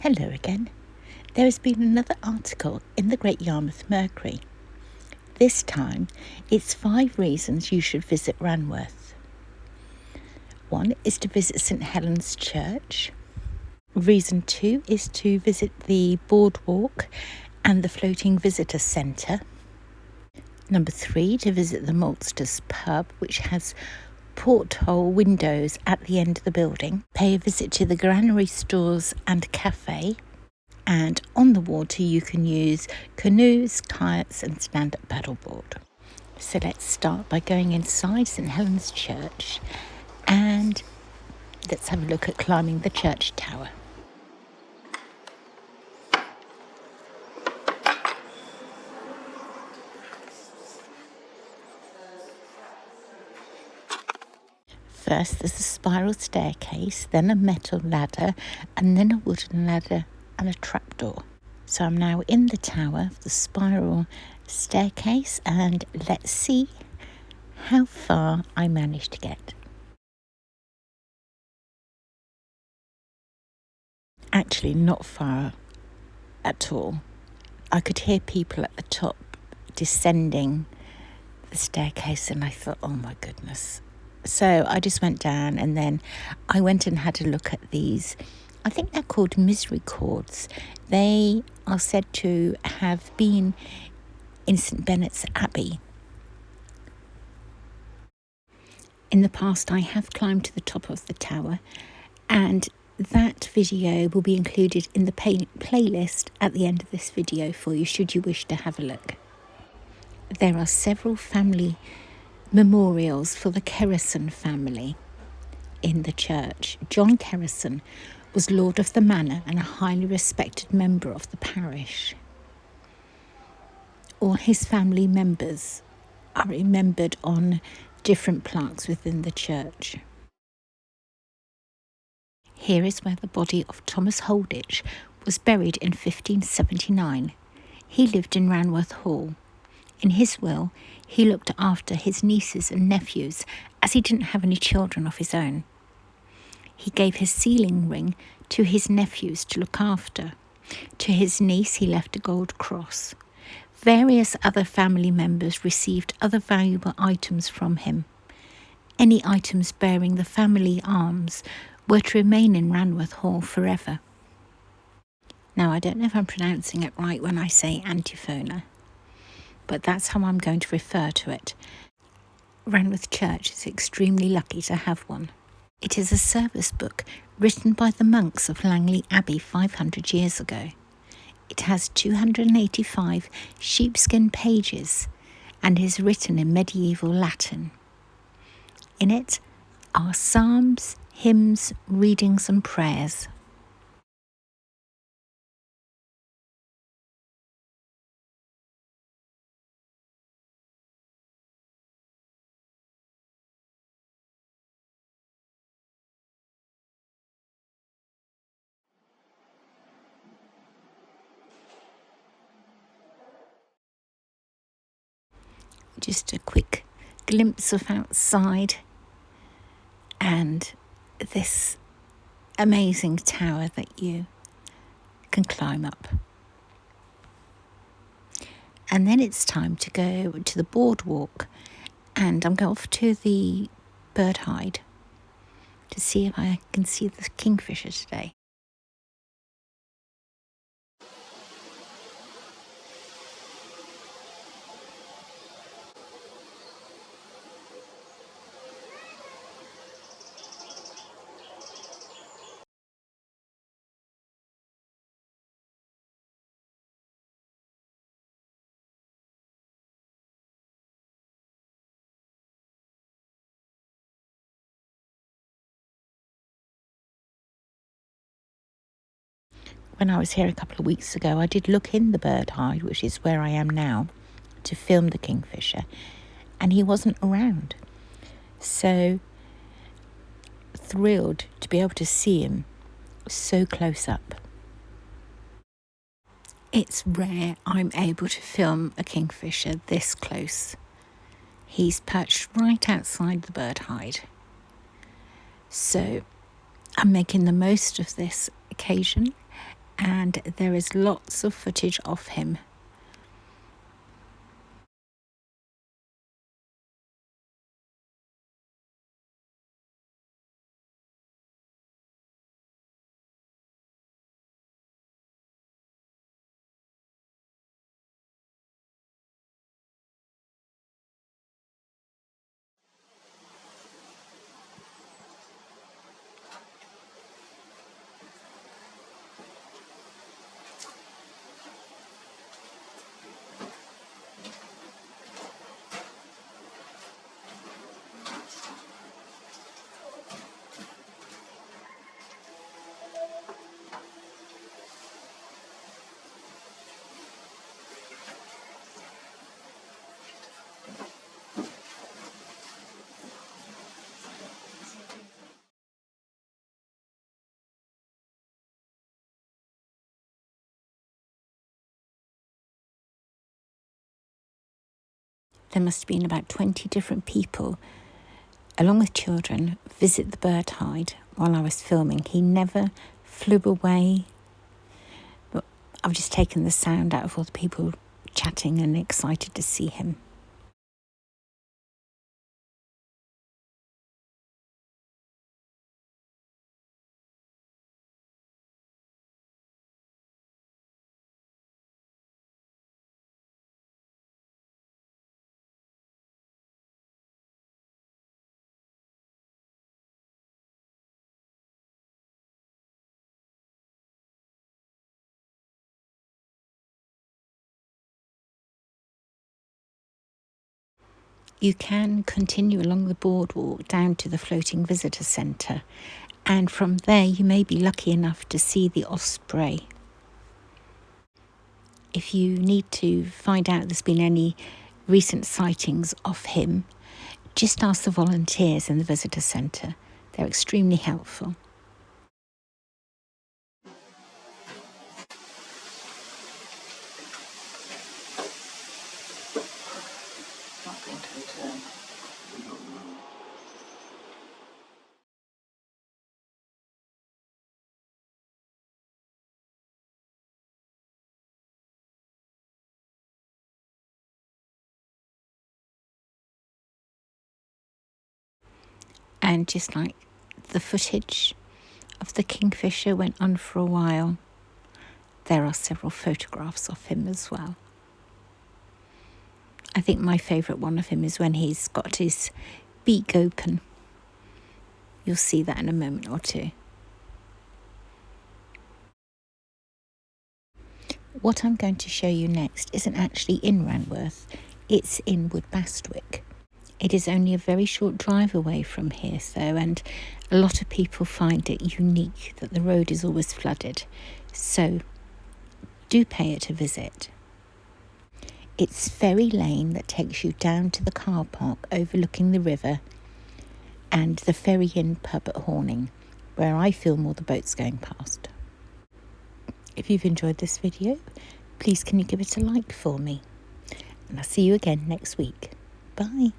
Hello again. There has been another article in the Great Yarmouth Mercury. This time, it's 5 reasons you should visit Ranworth. 1 is to visit St Helen's Church. Reason 2 is to visit the boardwalk and the floating visitor centre. Number 3, to visit the Maltsters pub, which has porthole windows at the end of the building. Pay a visit to the granary stores and cafe. And on the water you can use canoes, kayaks and stand-up paddleboard. So let's start by going inside St Helen's Church and let's have a look at climbing the church tower. First there's a spiral staircase, then a metal ladder and then a wooden ladder and a trapdoor. So I'm now in the tower of the spiral staircase and let's see how far I managed to get. Actually not far at all. I could hear people at the top descending the staircase and I thought, oh my goodness. So I just went down and then I went and had a look at these. I think they're called misery cords. They are said to have been in St Benet's Abbey. In the past, I have climbed to the top of the tower, and that video will be included in the playlist at the end of this video for you, should you wish to have a look. There are several family memorials for the Kerrison family in the church. John Kerrison was Lord of the Manor and a highly respected member of the parish. All his family members are remembered on different plaques within the church. Here is where the body of Thomas Holditch was buried in 1579. He lived in Ranworth Hall. In his will, he looked after his nieces and nephews as he didn't have any children of his own. He gave his sealing ring to his nephews to look after. To his niece, he left a gold cross. Various other family members received other valuable items from him. Any items bearing the family arms were to remain in Ranworth Hall forever. Now, I don't know if I'm pronouncing it right when I say antiphona, but that's how I'm going to refer to it. Ranworth Church is extremely lucky to have one. It is a service book written by the monks of Langley Abbey 500 years ago. It has 285 sheepskin pages and is written in medieval Latin. In it are psalms, hymns, readings and prayers. Just a quick glimpse of outside and this amazing tower that you can climb up. And then it's time to go to the boardwalk, and I'm going off to the bird hide to see if I can see the kingfisher today. When I was here a couple of weeks ago, I did look in the bird hide, which is where I am now, to film the kingfisher, and he wasn't around. So thrilled to be able to see him so close up. It's rare I'm able to film a kingfisher this close. He's perched right outside the bird hide. So I'm making the most of this occasion and there is lots of footage of him. There must have been about 20 different people, along with children, visit the bird hide while I was filming. He never flew away, but I've just taken the sound out of all the people chatting and excited to see him. You can continue along the boardwalk down to the floating visitor centre, and from there you may be lucky enough to see the osprey. If you need to find out if there's been any recent sightings of him, just ask the volunteers in the visitor centre. They're extremely helpful. And just like the footage of the kingfisher went on for a while, there are several photographs of him as well. I think my favourite one of him is when he's got his beak open. You'll see that in a moment or two. What I'm going to show you next isn't actually in Ranworth, it's in Woodbastwick. It is only a very short drive away from here though, and a lot of people find it unique that the road is always flooded, so do pay it a visit. It's Ferry Lane that takes you down to the car park overlooking the river and the Ferry Inn pub at Horning, where I film all the boats going past. If you've enjoyed this video, please can you give it a like for me? And I'll see you again next week. Bye.